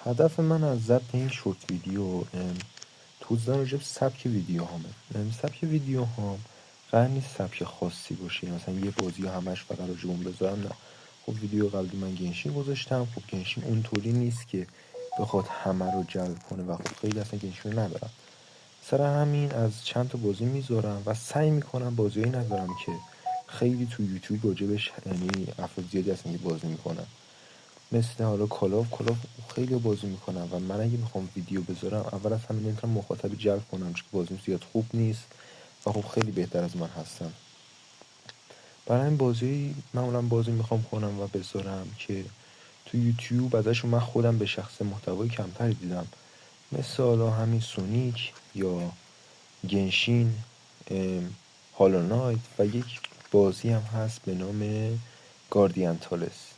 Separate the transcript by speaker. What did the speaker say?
Speaker 1: هدف من از ضبط این شورت ویدیو توضیح راجع به سبک ویدیو هامه. سبک ویدیو هام قرار نیست سبک خاصی باشه، مثلا یه بازی همش فقط راجع به اون بذارم. نه، خب ویدیو قبلی من گنشین گذاشتم. خب گنشین اونطوری نیست که بخواد همه رو جلب کنه و خب خیلی اصلا گنشین رو ندارم. سر همین از چند تا بازی میذارم و سعی میکنم بازیایی نذارم که خیلی تو یوتیوب راجبش، یعنی افراد زیادی هستن که بازی میکنن، مثل حالا کلاف خیلی بازی میکنم و من اگه میخوام ویدیو بذارم اول از همه نمیتونم مخاطبی جلب کنم، چون بازیم زیاد خوب نیست و خب خیلی بهتر از من هستن. برای این بازی معمولا بازی میخوام کنم و بذارم که تو یوتیوب ازشون من خودم به شخص محتوای کمتری دیدم، مثل حالا همین سونیک یا گنشین، هالو نایت و یک بازی هم هست به نام گاردین تالس.